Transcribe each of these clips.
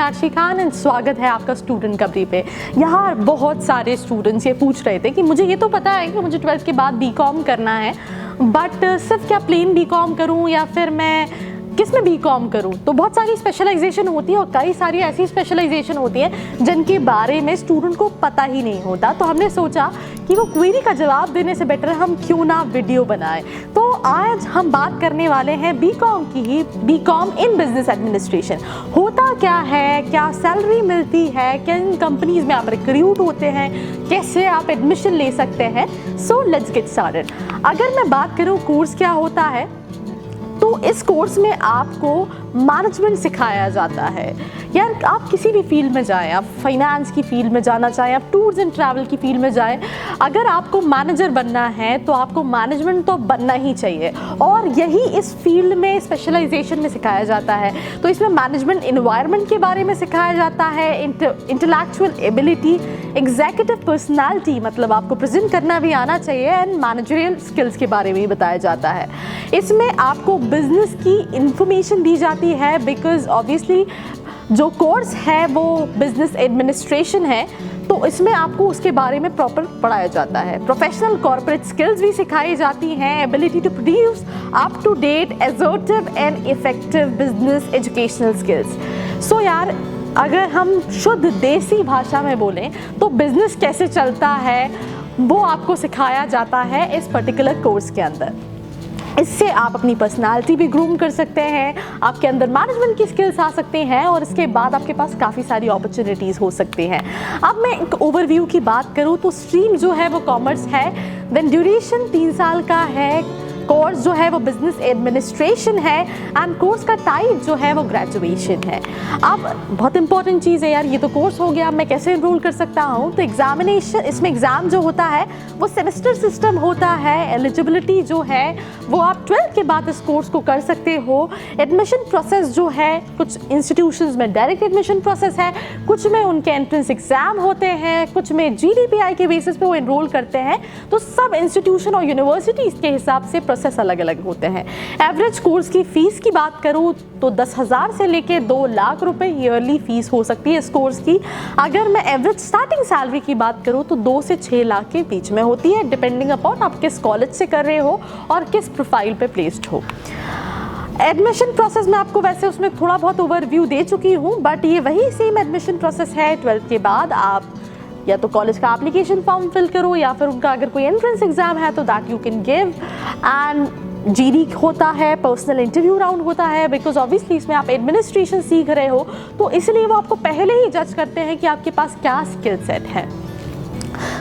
Arshi Khan and स्वागत है आपका स्टूडेंट कबरी पे। यहाँ बहुत सारे स्टूडेंट्स ये पूछ रहे थे कि मुझे ये तो पता है कि मुझे 12th के बाद बीकॉम करना है, बट सिर्फ क्या प्लेन बीकॉम करूँ या फिर मैं किस में बीकॉम करूँ। तो बहुत सारी स्पेशलाइजेशन होती है और कई सारी ऐसी स्पेशलाइजेशन होती है जिनके बारे में स्टूडेंट को पता ही नहीं होता। तो हमने सोचा कि वो क्वेरी का जवाब देने से बेटर हम क्यों ना वीडियो बनाएं। तो आज हम बात करने वाले हैं बीकॉम की ही, बीकॉम इन बिजनेस एडमिनिस्ट्रेशन होता क्या है, क्या सैलरी मिलती है, किन कंपनीज में आप रिक्रूट होते हैं, कैसे आप एडमिशन ले सकते हैं। So let's get started. अगर मैं बात करूँ कोर्स क्या होता है, तो इस कोर्स में आपको मैनेजमेंट सिखाया जाता है। यार आप किसी भी फील्ड में जाएं, आप फाइनेंस की फील्ड में जाना चाहें, आप टूर्स एंड ट्रैवल की फील्ड में जाएं, अगर आपको मैनेजर बनना है तो आपको मैनेजमेंट तो बनना ही चाहिए और यही इस फील्ड में स्पेशलाइजेशन में सिखाया जाता है। तो इसमें मैनेजमेंट एनवायरनमेंट के बारे में सिखाया जाता है, इंटेलेक्चुअल एबिलिटी, एग्जीक्यूटिव पर्सनालिटी मतलब आपको प्रेजेंट करना भी आना चाहिए, एंड मैनेजरियल स्किल्स के बारे में भी बताया जाता है। इसमें आपको बिजनेस की इंफॉर्मेशन दी जाती है बिकॉज ऑब्वियसली जो कोर्स है वो बिजनेस एडमिनिस्ट्रेशन है, तो इसमें आपको उसके बारे में प्रॉपर पढ़ाया जाता है। प्रोफेशनल कॉर्पोरेट स्किल्स भी सिखाई जाती हैं, ability to produce up to date assertive and effective business educational skills. So यार अगर हम शुद्ध देसी भाषा में बोलें तो बिजनेस कैसे चलता है वो आपको सिखाया जाता है इस पर्टिकुलर कोर्स के अंदर। इससे आप अपनी पर्सनालिटी भी ग्रूम कर सकते हैं, आपके अंदर मैनेजमेंट की स्किल्स आ सकते हैं और इसके बाद आपके पास काफ़ी सारी अपॉर्चुनिटीज़ हो सकती हैं। अब मैं एक ओवरव्यू की बात करूं तो स्ट्रीम जो है वो कॉमर्स है, देन ड्यूरेशन 3 साल का है, कोर्स जो है वो बिजनेस एडमिनिस्ट्रेशन है एंड कोर्स का टाइप जो है वो ग्रेजुएशन है। अब बहुत इंपॉर्टेंट चीज़ है यार, ये तो कोर्स हो गया, मैं कैसे एनरोल कर सकता हूँ। तो एग्जामिनेशन, इसमें एग्ज़ाम जो होता है वो सेमेस्टर सिस्टम होता है। एलिजिबिलिटी जो है वो आप 12th के बाद इस कोर्स को कर सकते हो। एडमिशन प्रोसेस जो है कुछ इंस्टीट्यूशंस में डायरेक्ट एडमिशन प्रोसेस है, कुछ में उनके एंट्रेंस एग्जाम होते हैं, कुछ में GDPI के बेसिस पे वो एनरोल करते हैं। तो सब इंस्टीट्यूशन और यूनिवर्सिटीज़ के हिसाब से प्रोसेस अलग अलग होते हैं। एवरेज कोर्स की फीस की बात करूं तो 10,000 से लेके 2 लाख रुपए ईयरली फीस हो सकती है इस कोर्स की। अगर मैं एवरेज स्टार्टिंग सैलरी की बात करूं तो 2 से 6 लाख के बीच में होती है, डिपेंडिंग अपॉन आप किस कॉलेज से कर रहे हो और किस प्रोफाइल पे प्लेस्ड हो। एडमिशन प्रोसेस में आपको वैसे उसमें थोड़ा बहुत ओवरव्यू दे चुकी हूँ, बट ये वही सेम एडमिशन प्रोसेस है। 12th के बाद आप या तो कॉलेज का एप्लीकेशन फॉर्म फिल करो या फिर उनका अगर कोई एंट्रेंस एग्जाम है तो that you can give, and GD होता है, पर्सनल इंटरव्यू राउंड होता है बिकॉज ऑब्वियसली इसमें आप एडमिनिस्ट्रेशन सीख रहे हो, तो इसलिए वो आपको पहले ही जज करते हैं कि आपके पास क्या स्किल सेट है।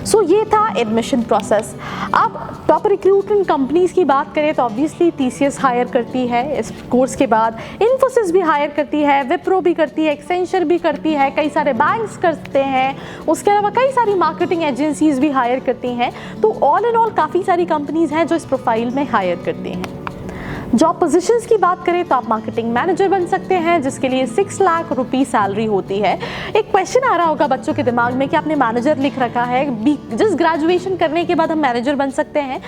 सो ये था एडमिशन प्रोसेस। अब टॉप रिक्रूटमेंट कंपनीज की बात करें तो ऑब्वियसली TCS हायर करती है इस कोर्स के बाद, इन्फोसिस भी हायर करती है, विप्रो भी करती है, एक्सेंचर भी करती है, कई सारे बैंक्स करते हैं, उसके अलावा कई सारी मार्केटिंग एजेंसीज भी हायर करती हैं। तो ऑल इन ऑल काफ़ी सारी कंपनीज हैं जो इस प्रोफाइल में हायर करती हैं। जॉब पोजीशंस की बात करें तो आप मार्केटिंग मैनेजर बन सकते हैं जिसके लिए 6 लाख रुपये सैलरी होती है। एक क्वेश्चन आ रहा होगा बच्चों के दिमाग में कि आपने मैनेजर लिख रखा है, जिस ग्रेजुएशन करने के बाद हम मैनेजर बन सकते हैं।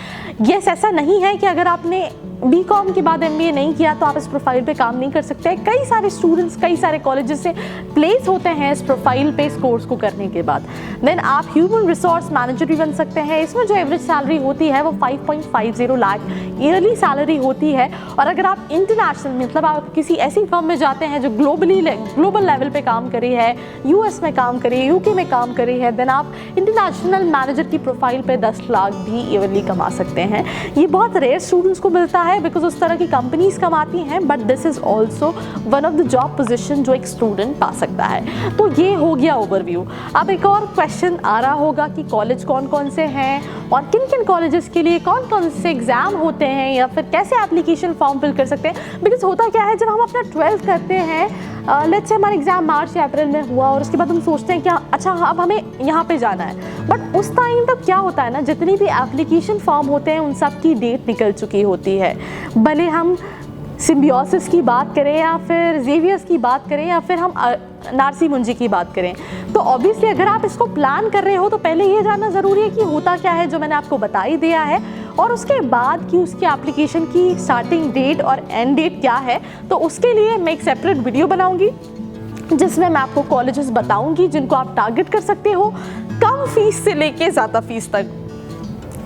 यस, ऐसा नहीं है कि अगर आपने बीकॉम के बाद MBA नहीं किया तो आप इस प्रोफाइल पे काम नहीं कर सकते। कई सारे स्टूडेंट्स कई सारे कॉलेजेस से प्लेस होते हैं इस प्रोफाइल पे इस कोर्स को करने के बाद। देन आप ह्यूमन रिसोर्स मैनेजर भी बन सकते हैं। इसमें जो एवरेज सैलरी होती है वो 5.50 लाख ईयरली सैलरी होती है। और अगर आप इंटरनेशनल मतलब आप किसी ऐसी फर्म में जाते हैं जो ग्लोबल लेवल पे काम करी है, US में काम करी है, UK में काम करी है, देन आप इंटरनेशनल मैनेजर की प्रोफाइल पे 10 लाख भी ईयरली कमा सकते हैं। ये बहुत रेयर स्टूडेंट्स को मिलता है बिकॉज उस तरह की कंपनीज कमाती हैं, but this is also one of the job position जो एक स्टूडेंट पा सकता है। तो ये हो गया ओवरव्यू। अब एक और क्वेश्चन आ रहा होगा कि कॉलेज कौन कौन से हैं और किन किन कॉलेजेस के लिए कौन कौन से एग्जाम होते हैं या फिर कैसे एप्लीकेशन फॉर्म फिल कर सकते हैं। बिकॉज होता क्या है, जब हम अपना 12th करते हैं, लेट्स से हमारा एग्जाम मार्च या अप्रैल में हुआ और उसके बाद हम सोचते हैं कि अच्छा अब हमें यहाँ पे जाना है, बट उस टाइम तक क्या होता है ना, जितनी भी एप्लीकेशन फॉर्म होते हैं उन सब की डेट निकल चुकी होती है। भले हम सिम्बियोसिस की बात करें या फिर जेवियर्स की बात करें या फिर हम नारसी मुंजी की बात करें, तो ऑब्वियसली अगर आप इसको प्लान कर रहे हो तो पहले ये जानना ज़रूरी है कि होता क्या है, जो मैंने आपको बता ही दिया है, और उसके बाद कि उसकी एप्लीकेशन की स्टार्टिंग डेट और एंड डेट क्या है। तो उसके लिए मैं एक सेपरेट वीडियो बनाऊंगी जिसमें मैं आपको कॉलेजेस बताऊंगी जिनको आप टारगेट कर सकते हो, कम फीस से लेके ज़्यादा फीस तक।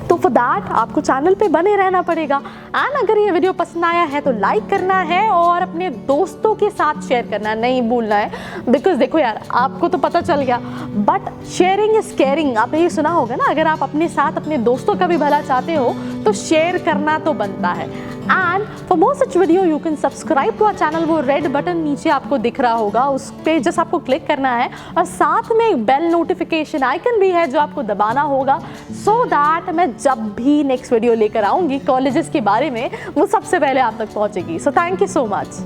तो फॉर दैट आपको चैनल पे बने रहना पड़ेगा। एंड अगर ये वीडियो पसंद आया है तो लाइक करना है और अपने दोस्तों के साथ शेयर करना नहीं भूलना है। बिकॉज देखो यार, आपको तो पता चल गया, बट शेयरिंग इज केयरिंग, आपने ये सुना होगा ना, अगर आप अपने साथ अपने दोस्तों का भी भला चाहते हो तो शेयर करना तो बनता है। And for more such video you can subscribe to our channel. वो रेड बटन नीचे आपको दिख रहा होगा, उस पर जस्ट आपको क्लिक करना है और साथ में एक बेल नोटिफिकेशन आइकन भी है जो आपको दबाना होगा, सो दैट मैं जब भी नेक्स्ट वीडियो लेकर आऊँगी कॉलेजेस के बारे में वो सबसे पहले आप तक पहुँचेगी। So thank you so much.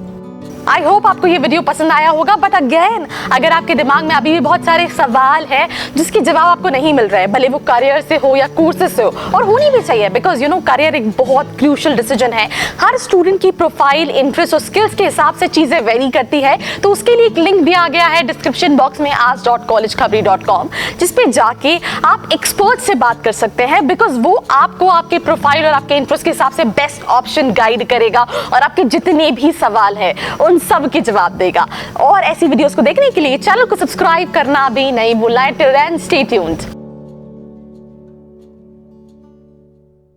I hope आपको ये वीडियो पसंद आया होगा। बट अगेन, अगर आपके दिमाग में अभी भी बहुत सारे सवाल हैं जिसके जवाब आपको नहीं मिल रहे हैं, भले वो करियर से हो या कोर्सेज से हो, और होनी भी चाहिए, बिकॉज यू नो करियर एक बहुत क्रूशियल डिसीजन है। हर स्टूडेंट की प्रोफाइल, इंटरेस्ट और स्किल्स के हिसाब से चीज़ें वेरी करती है। तो उसके लिए एक लिंक दिया गया है डिस्क्रिप्शन बॉक्स में ask.collegekhabri.com, जिसपे जाके आप एक्सपर्ट से बात कर सकते हैं, बिकॉज वो आपको आपके प्रोफाइल और आपके इंटरेस्ट के हिसाब से बेस्ट ऑप्शन गाइड करेगा और आपके जितने भी सवाल हैं उन सब के जवाब देगा। और ऐसी वीडियोस को देखने के लिए चैनल को सब्सक्राइब करना भी नहीं भूलना है। Till then stay tuned.